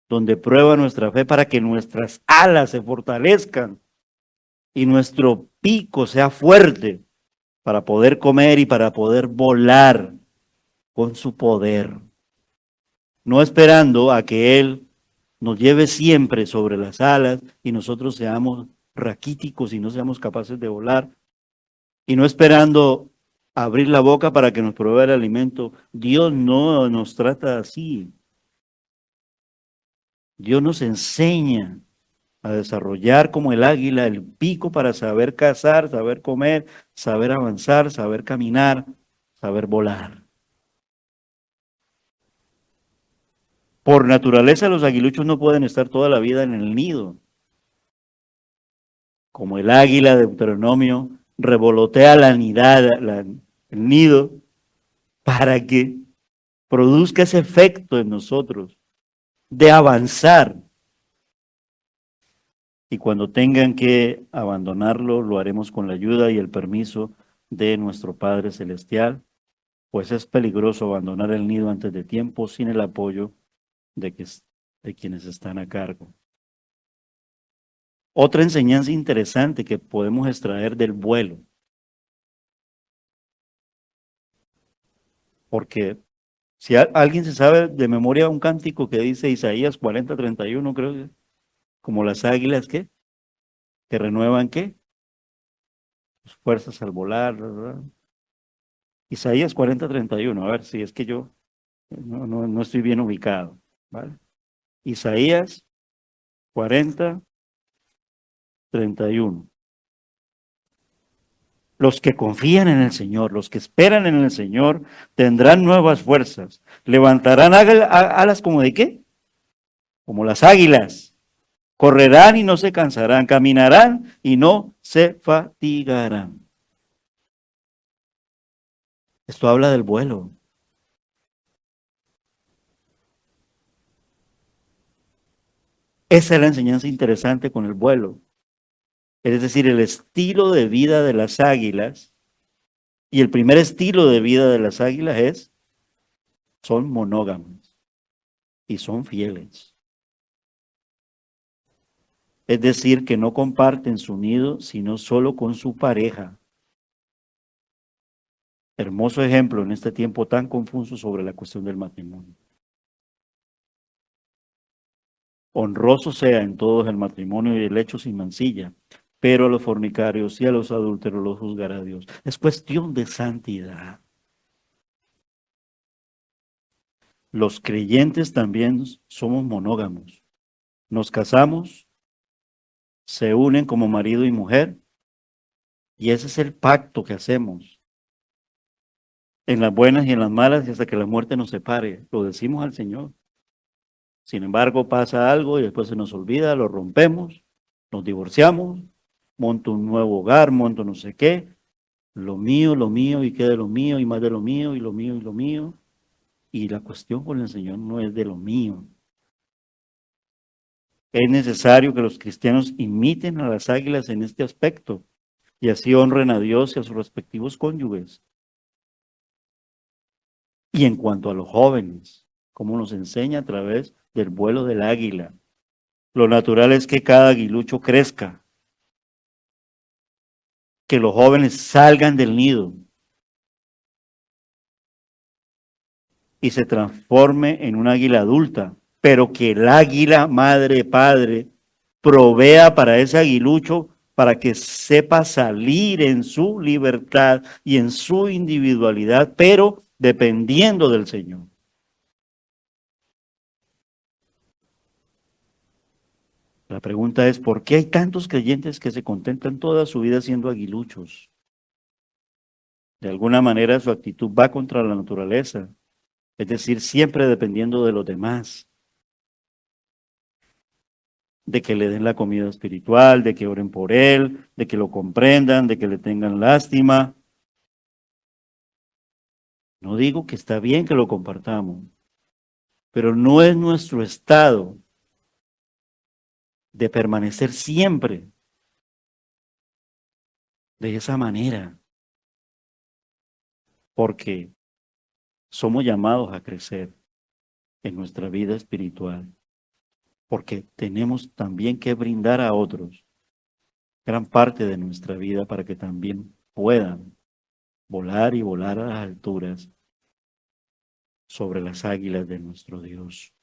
[SPEAKER 4] donde prueba nuestra fe para que nuestras alas se fortalezcan y nuestro pico sea fuerte para poder comer y para poder volar con su poder. No esperando a que Él nos lleve siempre sobre las alas y nosotros seamos raquíticos y no seamos capaces de volar. Y no esperando abrir la boca para que nos provea el alimento. Dios no nos trata así. Dios nos enseña a desarrollar como el águila el pico para saber cazar, saber comer, saber avanzar, saber caminar, saber volar. Por naturaleza los aguiluchos no pueden estar toda la vida en el nido. Como el águila de Deuteronomio revolotea la nidada, el nido, para que produzca ese efecto en nosotros de avanzar. Y cuando tengan que abandonarlo, lo haremos con la ayuda y el permiso de nuestro Padre Celestial, pues es peligroso abandonar el nido antes de tiempo sin el apoyo de quienes están a cargo. Otra enseñanza interesante que podemos extraer del vuelo, porque si alguien se sabe de memoria un cántico que dice Isaías 40:31, creo que como las águilas que renuevan sus fuerzas al volar, ¿verdad? Isaías 40:31, a ver si es que yo no estoy bien ubicado, ¿vale? Isaías 40:31. Los que confían en el Señor, los que esperan en el Señor, tendrán nuevas fuerzas. Levantarán alas como de qué? Como las águilas. Correrán y no se cansarán. Caminarán y no se fatigarán. Esto habla del vuelo. Esa es la enseñanza interesante con el vuelo. Es decir, el estilo de vida de las águilas, y el primer estilo de vida de las águilas son monógamas y son fieles. Es decir, que no comparten su nido, sino solo con su pareja. Hermoso ejemplo en este tiempo tan confuso sobre la cuestión del matrimonio. Honroso sea en todos el matrimonio y el hecho sin mancilla, pero a los fornicarios y a los adúlteros los juzgará Dios. Es cuestión de santidad. Los creyentes también somos monógamos. Nos casamos, se unen como marido y mujer, y ese es el pacto que hacemos. En las buenas y en las malas, y hasta que la muerte nos separe, lo decimos al Señor. Sin embargo, pasa algo y después se nos olvida, lo rompemos, nos divorciamos, monto un nuevo hogar, monto no sé qué, lo mío, y quede lo mío, y más de lo mío, y lo mío, y lo mío. Y la cuestión con el Señor no es de lo mío. Es necesario que los cristianos imiten a las águilas en este aspecto y así honren a Dios y a sus respectivos cónyuges. Y en cuanto a los jóvenes, como nos enseña a través del vuelo del águila, lo natural es que cada aguilucho crezca, que los jóvenes salgan del nido y se transforme en un águila adulta, pero que el águila madre, padre, provea para ese aguilucho para que sepa salir en su libertad y en su individualidad, pero dependiendo del Señor. La pregunta es, ¿por qué hay tantos creyentes que se contentan toda su vida siendo aguiluchos? De alguna manera su actitud va contra la naturaleza, es decir, siempre dependiendo de los demás. De que le den la comida espiritual, de que oren por él, de que lo comprendan, de que le tengan lástima. No digo que está bien que lo compartamos, pero no es nuestro estado de permanecer siempre de esa manera, porque somos llamados a crecer en nuestra vida espiritual, porque tenemos también que brindar a otros gran parte de nuestra vida para que también puedan volar y volar a las alturas sobre las águilas de nuestro Dios.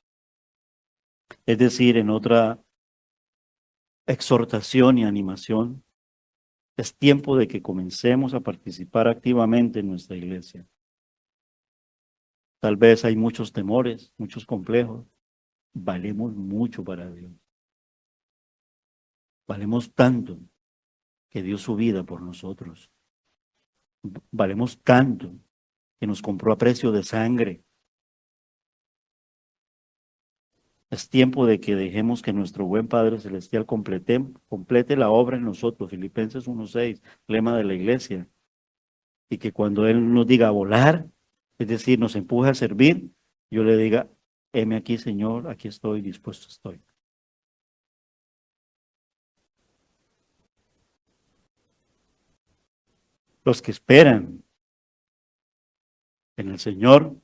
[SPEAKER 4] Es decir, en otra exhortación y animación, Es tiempo de que comencemos a participar activamente en nuestra iglesia. Tal vez hay muchos temores, muchos complejos. Valemos mucho para Dios. Valemos tanto que dio su vida por nosotros. Valemos tanto que nos compró a precio de sangre. Es tiempo de que dejemos que nuestro buen Padre Celestial complete la obra en nosotros. Filipenses 1:6, lema de la iglesia. Y que cuando Él nos diga volar, es decir, nos empuje a servir, yo le diga, heme aquí, Señor, aquí estoy, dispuesto estoy. Los que esperan en el Señor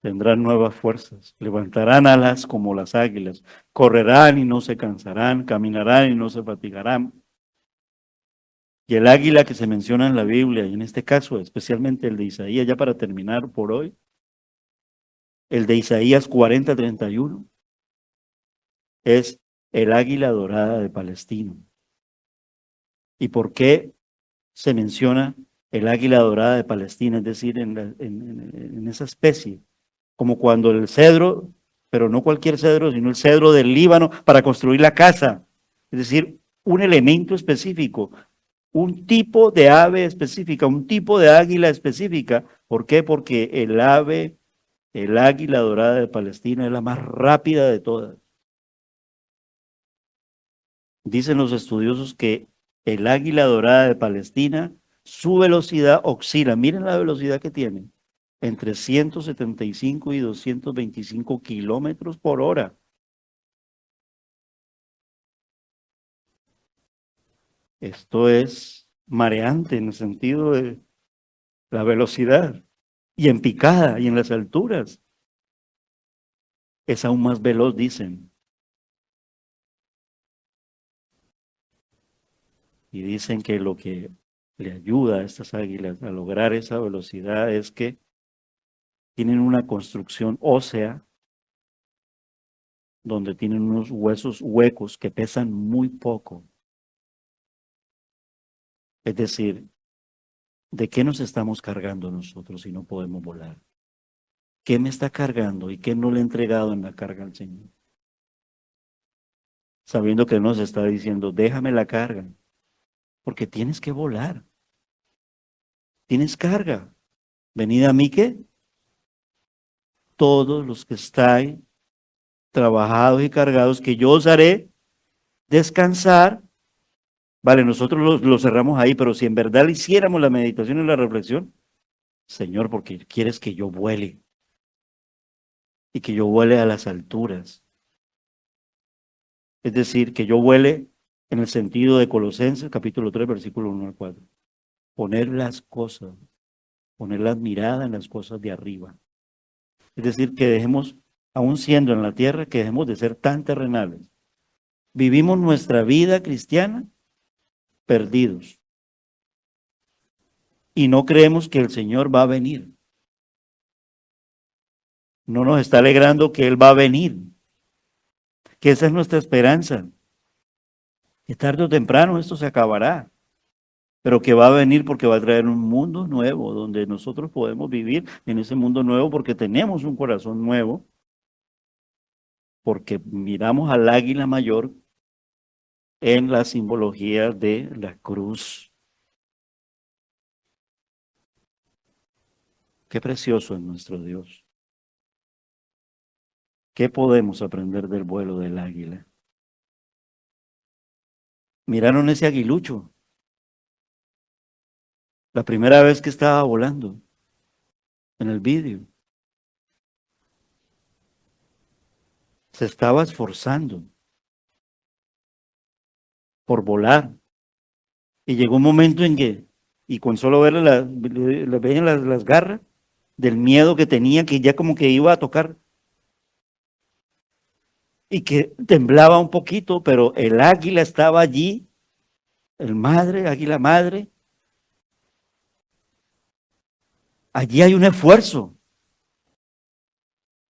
[SPEAKER 4] tendrán nuevas fuerzas, levantarán alas como las águilas, correrán y no se cansarán, caminarán y no se fatigarán. Y el águila que se menciona en la Biblia, y en este caso especialmente el de Isaías, ya para terminar por hoy, el de Isaías 40:31, es el águila dorada de Palestina. ¿Y por qué se menciona el águila dorada de Palestina? Es decir, en esa especie, como cuando el cedro, pero no cualquier cedro, sino el cedro del Líbano para construir la casa. Es decir, un elemento específico, un tipo de ave específica, un tipo de águila específica. ¿Por qué? Porque el águila dorada de Palestina es la más rápida de todas. Dicen los estudiosos que el águila dorada de Palestina, su velocidad oscila, miren la velocidad que tiene, entre 175 y 225 kilómetros por hora. Esto es mareante en el sentido de la velocidad, y en picada y en las alturas. Es aún más veloz, dicen. Y dicen que lo que le ayuda a estas águilas a lograr esa velocidad es que tienen una construcción ósea donde tienen unos huesos huecos que pesan muy poco. Es decir, ¿de qué nos estamos cargando nosotros si no podemos volar? ¿Qué me está cargando y qué no le he entregado en la carga al Señor? Sabiendo que nos está diciendo, déjame la carga, porque tienes que volar. Tienes carga. Venid a mí, ¿qué? Todos los que estáis trabajados y cargados, que yo os haré descansar. Vale, nosotros lo cerramos ahí, pero si en verdad le hiciéramos la meditación y la reflexión, Señor, porque quieres que yo vuele y que yo vuele a las alturas. Es decir, que yo vuele en el sentido de Colosenses, capítulo 3, versículo 1 al 4. Poner las cosas, poner la mirada en las cosas de arriba. Es decir, que dejemos, aún siendo en la tierra, que dejemos de ser tan terrenales. Vivimos nuestra vida cristiana perdidos. Y no creemos que el Señor va a venir. No nos está alegrando que Él va a venir. Que esa es nuestra esperanza. Que tarde o temprano esto se acabará. Pero que va a venir porque va a traer un mundo nuevo donde nosotros podemos vivir en ese mundo nuevo porque tenemos un corazón nuevo. Porque miramos al águila mayor en la simbología de la cruz. Qué precioso es nuestro Dios. ¿Qué podemos aprender del vuelo del águila? ¿Miraron ese aguilucho? La primera vez que estaba volando en el vídeo. Se estaba esforzando por volar. Y llegó un momento en que, y con solo verle le veían las garras, del miedo que tenía, que ya como que iba a tocar, y que temblaba un poquito, pero el águila estaba allí, águila madre. Allí hay un esfuerzo.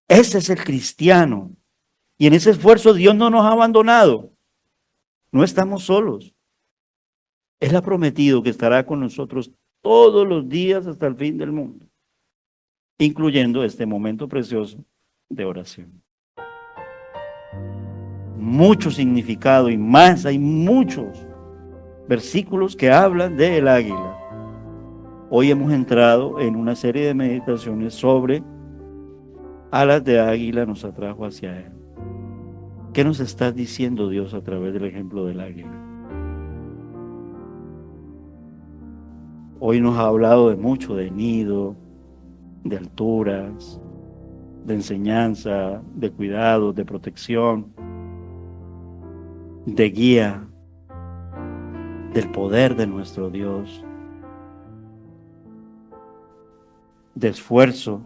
[SPEAKER 4] Ese es el cristiano. Y en ese esfuerzo Dios no nos ha abandonado. No estamos solos. Él ha prometido que estará con nosotros todos los días hasta el fin del mundo, incluyendo este momento precioso de oración. Mucho significado y más, hay muchos versículos que hablan del águila. Hoy hemos entrado en una serie de meditaciones sobre alas de águila nos atrajo hacia Él. ¿Qué nos está diciendo Dios a través del ejemplo del águila? Hoy nos ha hablado de mucho, de nido, de alturas, de enseñanza, de cuidado, de protección, de guía, del poder de nuestro Dios, de esfuerzo.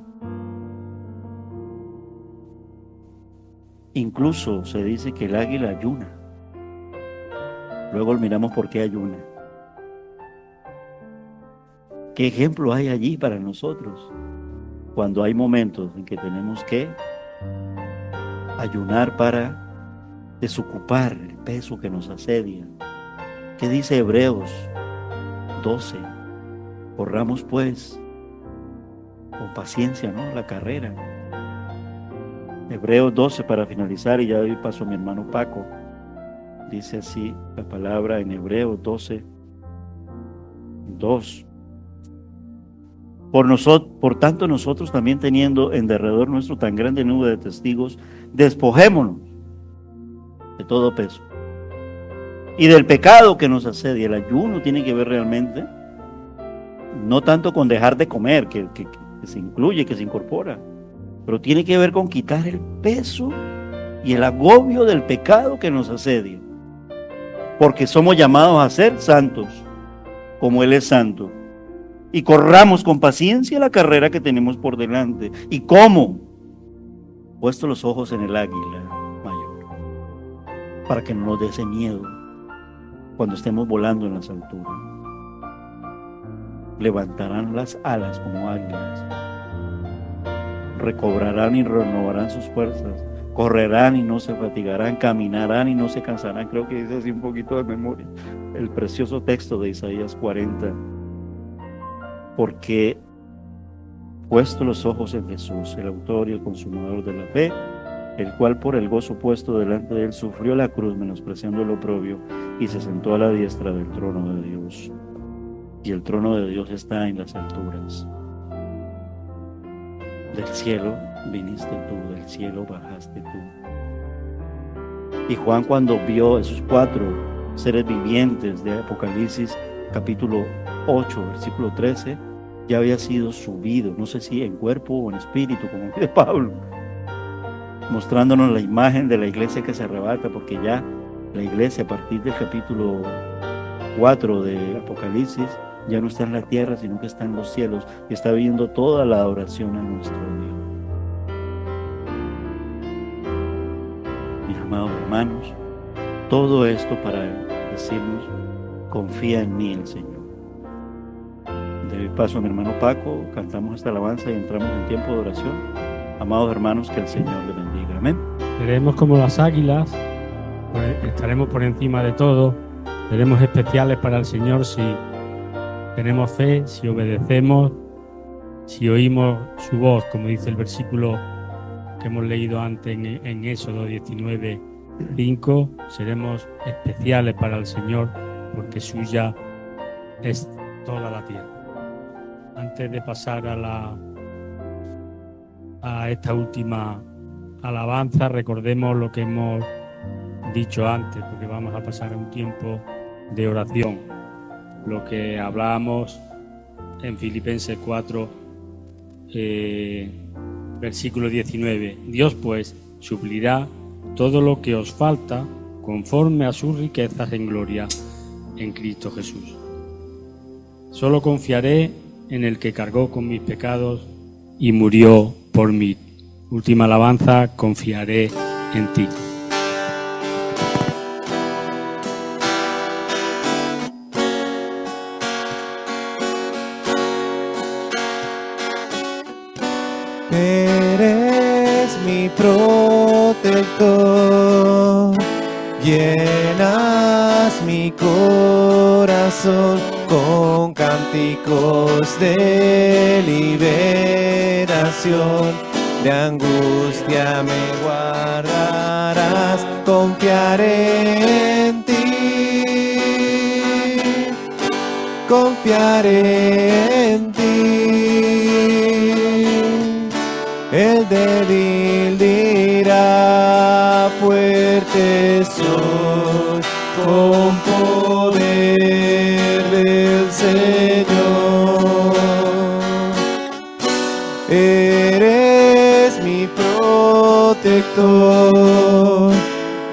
[SPEAKER 4] Incluso se dice que el águila ayuna. Luego miramos por qué ayuna. ¿Qué ejemplo hay allí para nosotros? Cuando hay momentos en que tenemos que ayunar para desocupar el peso que nos asedia. ¿Qué dice Hebreos 12? Corramos pues con paciencia, ¿no?, la carrera. Hebreos 12, para finalizar, y ya doy paso a mi hermano Paco. Dice así la palabra en Hebreos 12, 2. Por tanto, nosotros también, teniendo en derredor nuestro tan grande nube de testigos, despojémonos de todo peso y del pecado que nos asedia. El ayuno tiene que ver realmente no tanto con dejar de comer, que se incluye, que se incorpora, pero tiene que ver con quitar el peso y el agobio del pecado que nos asedia, porque somos llamados a ser santos como Él es santo, y corramos con paciencia la carrera que tenemos por delante. ¿Y cómo? Puesto los ojos en el águila mayor, para que no nos dé ese miedo cuando estemos volando en las alturas. Levantarán las alas como águilas, recobrarán y renovarán sus fuerzas, correrán y no se fatigarán, caminarán y no se cansarán. Creo que dice así un poquito de memoria el precioso texto de Isaías 40. Porque puesto los ojos en Jesús, el autor y el consumador de la fe, el cual por el gozo puesto delante de él sufrió la cruz, menospreciando el oprobio, y se sentó a la diestra del trono de Dios. Y el trono de Dios está en las alturas. Del cielo viniste tú, del cielo bajaste tú. Y Juan, cuando vio esos 4 seres vivientes de Apocalipsis capítulo 8, versículo 13, ya había sido subido, no sé si en cuerpo o en espíritu, como dice Pablo, mostrándonos la imagen de la iglesia que se arrebata, porque ya la iglesia a partir del capítulo 4 de Apocalipsis ya no está en la tierra, sino que está en los cielos, y está viendo toda la adoración a nuestro Dios. Mis amados hermanos, todo esto para decirnos: confía en mí, el Señor. De paso a mi hermano Paco, cantamos esta alabanza y entramos en tiempo de oración. Amados hermanos, que el Señor les bendiga. Amén.
[SPEAKER 1] Seremos como las águilas, estaremos por encima de todo, seremos especiales para el Señor si tenemos fe, si obedecemos, si oímos su voz, como dice el versículo que hemos leído antes en Éxodo 19:5, seremos especiales para el Señor, porque suya es toda la tierra. Antes de pasar a esta última alabanza, recordemos lo que hemos dicho antes, porque vamos a pasar a un tiempo de oración. Lo que hablábamos en Filipenses 4, versículo 19. Dios pues suplirá todo lo que os falta conforme a sus riquezas en gloria en Cristo Jesús. Solo confiaré en el que cargó con mis pecados y murió por mí. Última alabanza: confiaré en ti.
[SPEAKER 6] Eres mi protector, llenas mi corazón
[SPEAKER 2] corazón, con cánticos de liberación, de angustia me guardarás, confiaré en ti, confiaré en ti. El débil dirá, fuerte soy, con poder del Señor. Eres mi protector,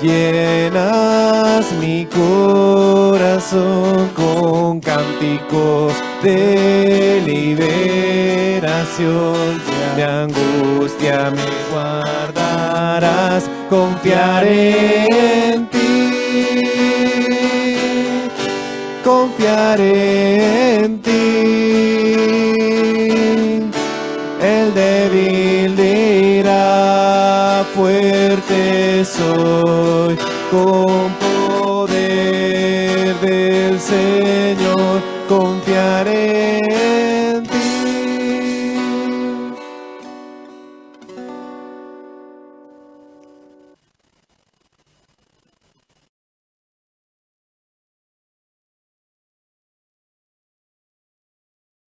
[SPEAKER 2] llenas mi corazón con cánticos de liberación, de angustia me guardarás, confiaré en ti, confiaré en ti. El débil dirá, fuerte soy, con